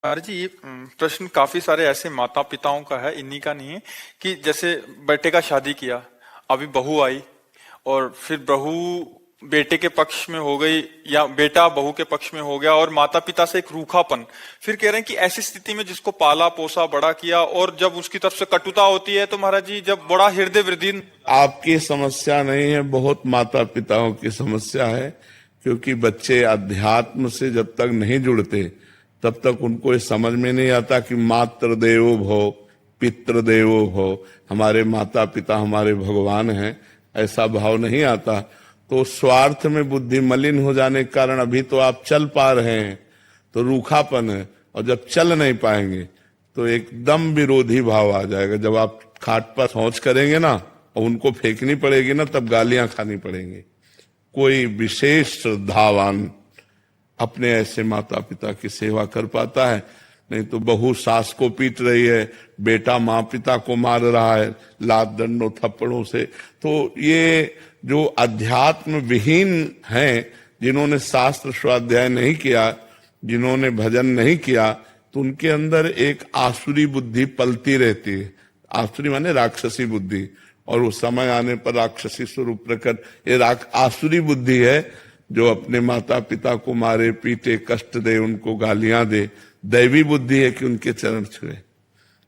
अरे जी ये प्रश्न काफी सारे ऐसे माता पिताओं का है, इन्हीं का नहीं है। कि जैसे बेटे का शादी किया, अभी बहू आई और फिर बहू बेटे के पक्ष में हो गई या बेटा बहू के पक्ष में हो गया और माता पिता से एक रूखापन। फिर कह रहे हैं कि ऐसी स्थिति में जिसको पाला पोसा बड़ा किया और जब उसकी तरफ से कटुता होती है तो महाराज जी जब बड़ा हृदय वृद्धि। आपकी समस्या नहीं है, बहुत माता पिताओं की समस्या है। क्योंकि बच्चे अध्यात्म से जब तक नहीं जुड़ते तब तक उनको ये समझ में नहीं आता कि मातृ देवो भव पितृ देवो भव, हमारे माता पिता हमारे भगवान हैं, ऐसा भाव नहीं आता। तो स्वार्थ में बुद्धि मलिन हो जाने के कारण अभी तो आप चल पा रहे हैं तो रूखापन है, और जब चल नहीं पाएंगे तो एकदम विरोधी भाव आ जाएगा। जब आप खाट पर शौच करेंगे ना और उनको फेंकनी पड़ेगी ना, तब गालियां खानी पड़ेंगी। कोई विशेष श्रद्धावान अपने ऐसे माता पिता की सेवा कर पाता है, नहीं तो बहू सास को पीट रही है, बेटा माँ पिता को मार रहा है लात डंडों थप्पड़ों से। तो ये जो अध्यात्म विहीन हैं, जिन्होंने शास्त्र स्वाध्याय नहीं किया, जिन्होंने भजन नहीं किया, तो उनके अंदर एक आसुरी बुद्धि पलती रहती है। आसुरी माने राक्षसी बुद्धि, और उस समय आने पर राक्षसी स्वरूप प्रकट। ये आसुरी बुद्धि है जो अपने माता पिता को मारे पीटे कष्ट दे, उनको गालियां दे। दैवी बुद्धि है कि उनके चरण छुए,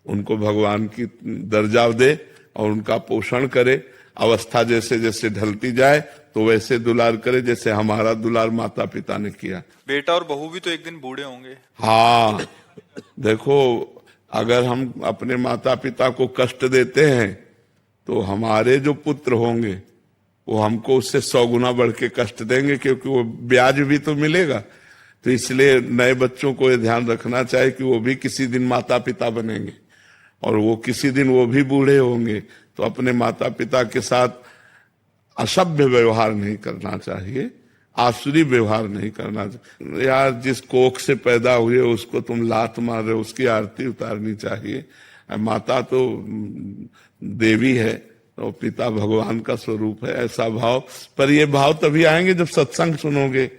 उनको भगवान की दर्जा दे और उनका पोषण करे। अवस्था जैसे जैसे ढलती जाए तो वैसे दुलार करे जैसे हमारा दुलार माता पिता ने किया। बेटा और बहू भी तो एक दिन बूढ़े होंगे। हाँ, देखो, अगर हम अपने माता पिता को कष्ट देते हैं तो हमारे जो पुत्र होंगे वो हमको उससे 100 गुना बढ़ के कष्ट देंगे, क्योंकि वो ब्याज भी तो मिलेगा। तो इसलिए नए बच्चों को ये ध्यान रखना चाहिए कि वो भी किसी दिन माता पिता बनेंगे और वो किसी दिन वो भी बूढ़े होंगे। तो अपने माता पिता के साथ असभ्य व्यवहार नहीं करना चाहिए, आसुरी व्यवहार नहीं करना चाहिए। यार, जिस कोख से पैदा हुए उसको तुम लात मार रहे हो, उसकी आरती उतारनी चाहिए। माता तो देवी है और पिता भगवान का स्वरूप है, ऐसा भाव। पर ये भाव तभी आएंगे जब सत्संग सुनोगे,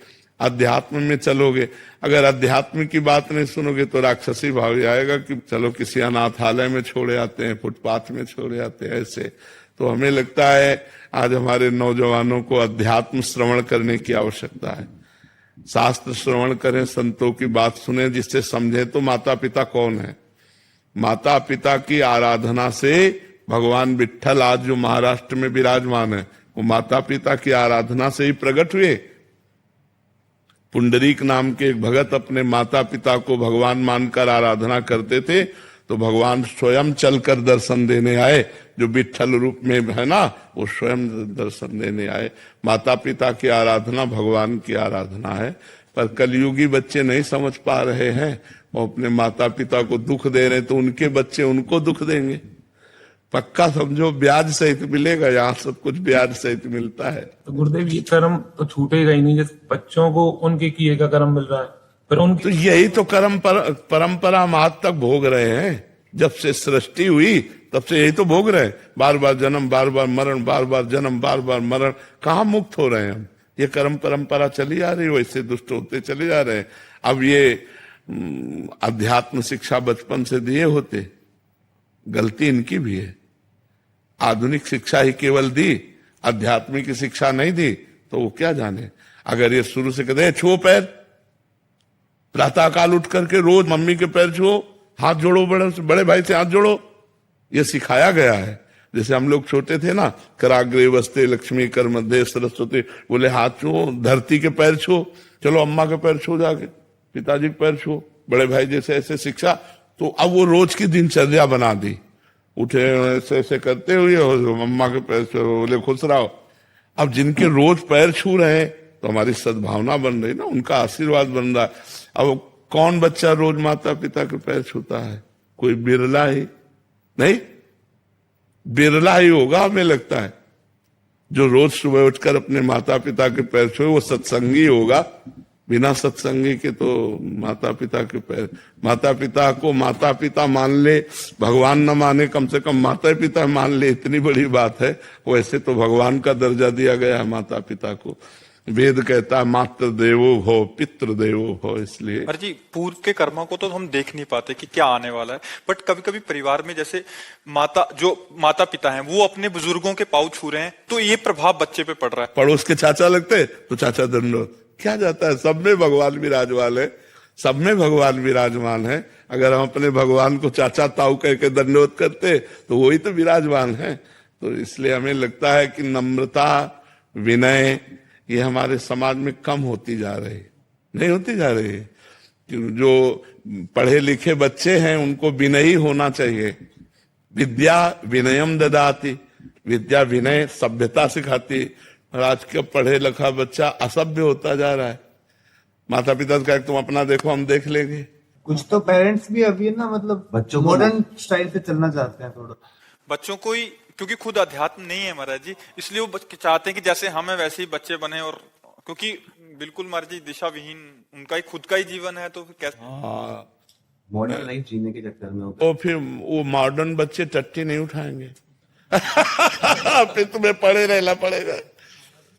अध्यात्म में चलोगे। अगर अध्यात्म की बात नहीं सुनोगे तो राक्षसी भाव ही आएगा कि चलो किसी अनाथालय में छोड़े आते हैं, फुटपाथ में छोड़े आते हैं, ऐसे। तो हमें लगता है आज हमारे नौजवानों को अध्यात्म श्रवण करने की आवश्यकता है। शास्त्र श्रवण करें, संतों की बात सुने, जिससे समझे तो माता पिता कौन है। माता पिता की आराधना से भगवान विट्ठल आज जो महाराष्ट्र में विराजमान है वो माता पिता की आराधना से ही प्रकट हुए। पुंडरीक नाम के एक भगत अपने माता पिता को भगवान मानकर आराधना करते थे, तो भगवान स्वयं चलकर दर्शन देने आए। जो विट्ठल रूप में है ना, वो स्वयं दर्शन देने आए। माता पिता की आराधना भगवान की आराधना है। पर कलयुगी बच्चे नहीं समझ पा रहे हैं, वो अपने माता पिता को दुख दे रहे, तो उनके बच्चे उनको दुख देंगे। पक्का समझो, ब्याज सहित मिलेगा। यहाँ सब कुछ ब्याज सहित मिलता है। तो गुरुदेव, ये कर्म तो छूटेगा ही नहीं। जैसे बच्चों को उनके किए का कर्म मिल रहा है, पर उनकी तो यही तो परंपरा हम आज तक भोग रहे हैं। जब से सृष्टि हुई तब से यही तो भोग रहे हैं। बार बार जन्म, बार बार मरण, बार बार जन्म, बार बार मरण। कहाँ मुक्त हो रहे हैं हम? ये कर्म परंपरा चली आ रही है, वैसे दुष्ट होते चले जा रहे हैं। अब ये अध्यात्म शिक्षा बचपन से दिए होते, गलती इनकी भी है। आधुनिक शिक्षा ही केवल दी, आध्यात्मिक की शिक्षा नहीं दी, तो वो क्या जाने। अगर ये शुरू से कहते हैं छुओ पैर, प्रातःकाल उठ करके रोज मम्मी के पैर छुओ, हाथ जोड़ो, बड़े भाई से हाथ जोड़ो, ये सिखाया गया है। जैसे हम लोग छोटे थे ना, कराग्रे वस्ते लक्ष्मी कर मध्य सरस्वती, बोले हाथ छुओ, धरती के पैर छुओ, चलो अम्मा के पैर छुओ, जाके पिताजी के पैर छुओ, बड़े भाई जैसे ऐसे शिक्षा। तो अब वो रोज की दिनचर्या बना दी। उठे ऐसे ऐसे करते हुए मम्मा के पैर छू, बोले खुश रहो। अब जिनके रोज पैर छू रहे हैं तो हमारी सद्भावना बन रही ना, उनका आशीर्वाद बन रहा है। अब कौन बच्चा रोज माता पिता के पैर छूता है? कोई बिरला ही, नहीं बिरला ही होगा हमें लगता है जो रोज सुबह उठकर अपने माता पिता के पैर छुए। वो सत्संगी होगा, बिना सत्संगी के तो माता पिता के पैर। माता पिता को माता पिता मान ले, भगवान न माने, कम से कम माता पिता मान ले, इतनी बड़ी बात है। वैसे तो भगवान का दर्जा दिया गया है माता पिता को। वेद कहता है मातृ देवो भव पितृ देवो भव, इसलिए पर जी पूर्व के कर्मों को तो हम देख नहीं पाते कि क्या आने वाला है, बट कभी कभी परिवार में जैसे माता पिता हैं वो अपने बुजुर्गों के पाँव छू रहे हैं, तो ये प्रभाव बच्चे पे पड़ रहा है। पड़ोस के चाचा लगते तो चाचा दंडोत, क्या जाता है, सब में भगवान विराजमान है, सब में भगवान विराजमान है। अगर हम अपने भगवान को चाचा ताऊ कह के दंडोत करते तो वही तो विराजमान है। तो इसलिए हमें लगता है कि नम्रता विनय ये हमारे समाज में कम होती जा रही, नहीं होती जा रही। जो पढ़े लिखे बच्चे हैं उनको विनयी होना चाहिए। विद्या विनयम ददाति, विद्या विनय सभ्यता सिखाती। और आज का पढ़े लिखा बच्चा असभ्य होता जा रहा है। माता पिता का तुम अपना देखो, हम देख लेंगे। कुछ तो पेरेंट्स भी अभी ना मतलब बच्चों मॉडर्न स्टाइल से चलना चाहते हैं थोड़ा, बच्चों को ही, क्योंकि खुद अध्यात्म नहीं है महाराज जी, इसलिए वो चाहते हैं कि जैसे हम है वैसे ही बच्चे बने। और क्योंकि बिल्कुल महाराज जी दिशा विहीन उनका ही खुद का ही जीवन है, तो फिर कैसे मॉडर्न लाइफ जीने के चक्कर में तो फिर वो मॉडर्न बच्चे टट्टी नहीं उठाएंगे। फिर तुम्हें पढ़े रहना पड़ेगा।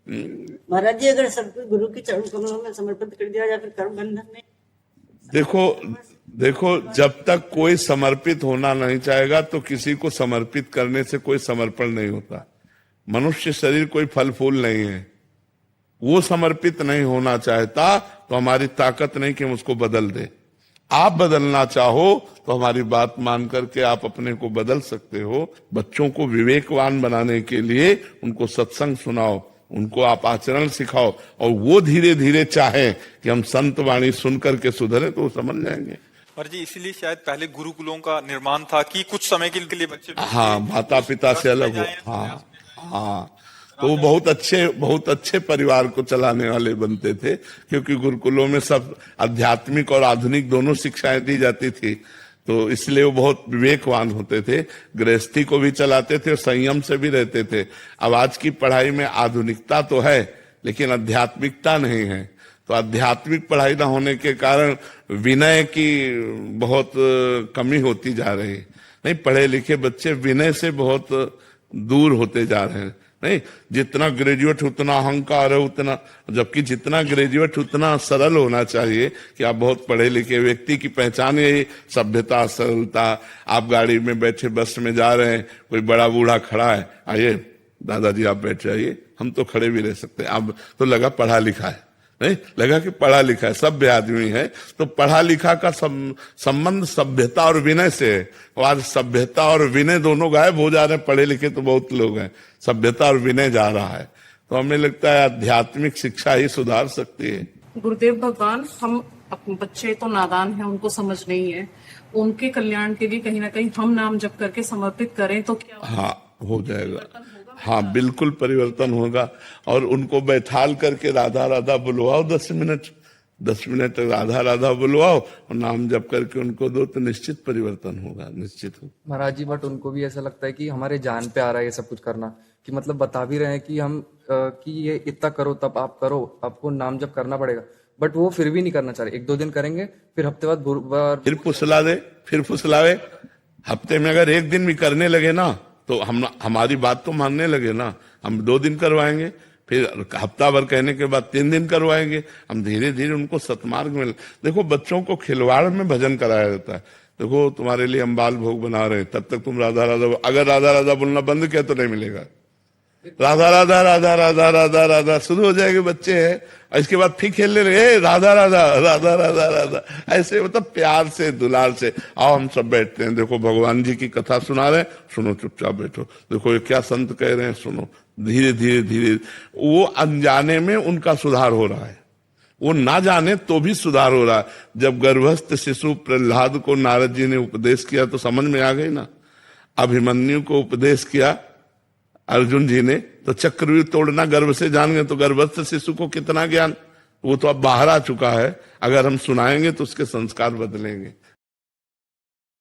महाराज जी अगर सब गुरु के चरण कमलों में समर्पित कर दिया जाए फिर कर्म बंधन नहीं। देखो जब तक कोई समर्पित होना नहीं चाहेगा तो किसी को समर्पित करने से कोई समर्पण नहीं होता। मनुष्य शरीर कोई फल फूल नहीं है, वो समर्पित नहीं होना चाहता तो हमारी ताकत नहीं कि हम उसको बदल दे। आप बदलना चाहो तो हमारी बात मान करके आप अपने को बदल सकते हो। बच्चों को विवेकवान बनाने के लिए उनको सत्संग सुनाओ, उनको आप आचरण सिखाओ, और वो धीरे धीरे चाहे कि हम संत वाणी सुन करके सुधरे तो वो समझ जाएंगे। और जी इसीलिए शायद पहले गुरुकुलों का निर्माण था कि कुछ समय के लिए बच्चे माता पिता से अलग हो। तो वो बहुत अच्छे परिवार को चलाने वाले बनते थे, क्योंकि गुरुकुलों में सब आध्यात्मिक और आधुनिक दोनों शिक्षाएं दी जाती थी। तो इसलिए वो बहुत विवेकवान होते थे, गृहस्थी को भी चलाते थे और संयम से भी रहते थे। अब आज की पढ़ाई में आधुनिकता तो है लेकिन आध्यात्मिकता नहीं है। तो आध्यात्मिक पढ़ाई न होने के कारण विनय की बहुत कमी होती जा रही है। नहीं, पढ़े लिखे बच्चे विनय से बहुत दूर होते जा रहे हैं। नहीं, जितना ग्रेजुएट उतना अहंकार है, उतना, जबकि जितना ग्रेजुएट उतना सरल होना चाहिए कि आप बहुत पढ़े लिखे व्यक्ति की पहचान यही सभ्यता सरलता। आप गाड़ी में बैठे बस में जा रहे हैं, कोई बड़ा बूढ़ा खड़ा है, आइए दादाजी आप बैठ जाइए, हम तो खड़े भी रह सकते हैं। आप तो लगा पढ़ा लिखा है, नहीं लगा कि पढ़ा लिखा है, सभ्य आदमी है। तो पढ़ा लिखा का संबंध सभ्यता और विनय से है। और आज सभ्यता और विनय दोनों गायब हो जा रहे हैं। पढ़े लिखे तो बहुत लोग हैं, सभ्यता और विनय जा रहा है। तो हमें लगता है आध्यात्मिक शिक्षा ही सुधार सकती है। गुरुदेव भगवान, हम बच्चे तो नादान हैं, उनको समझ नहीं है, उनके कल्याण के लिए कहीं ना कहीं हम नाम जप करके समर्पित करें तो क्या हो जाएगा। हाँ, बिल्कुल परिवर्तन होगा। और उनको बैठाल करके राधा राधा बुलवाओ 10 मिनट राधा राधा बुलवाओ और नाम जप करके उनको दो, तो निश्चित परिवर्तन होगा, निश्चित होगा। महाराज जी, बट उनको भी ऐसा लगता है कि हमारे जान पे आ रहा है ये सब कुछ करना, कि मतलब बता भी रहे हैं कि हम कि ये इतना करो तब आप करो, आपको नाम जप करना पड़ेगा, बट वो फिर भी नहीं करना चाह रहे। 1-2 दिन करेंगे, फिर हफ्ते बाद गुरुवार फिर फुसलावे। हफ्ते में अगर 1 दिन भी करने लगे ना तो हमारी बात तो मानने लगे ना। हम 2 दिन करवाएंगे, फिर हफ्ता भर कहने के बाद 3 दिन करवाएंगे। हम धीरे धीरे उनको सतमार्ग में। देखो, बच्चों को खिलवाड़ में भजन कराया जाता है। देखो, तुम्हारे लिए हम बाल भोग बना रहे हैं, तब तक तुम राधा राधा, अगर राधा राधा बोलना बंद किया तो नहीं मिलेगा। राधा राधा राधा राधा राधा राधा शुरू हो जाएंगे बच्चे हैं, और इसके बाद फिर खेलने लगे राधा राधा राधा राधा राधा, ऐसे मतलब प्यार से दुलार से। आओ हम सब बैठते हैं, देखो भगवान जी की कथा सुना रहे हैं, सुनो, चुपचाप बैठो, देखो ये क्या संत कह रहे हैं, सुनो। धीरे धीरे धीरे वो अनजाने में उनका सुधार हो रहा है, वो ना जाने तो भी सुधार हो रहा है। जब गर्भस्थ शिशु प्रहलाद को नारद जी ने उपदेश किया तो समझ में आ गई ना। अभिमन्यु को उपदेश किया अर्जुन जी ने तो चक्रव्यूह तोड़ना गर्भ से जान गए, तो गर्भस्थ शिशु को कितना ज्ञान, वो तो अब बाहर आ चुका है। अगर हम सुनाएंगे तो उसके संस्कार बदलेंगे।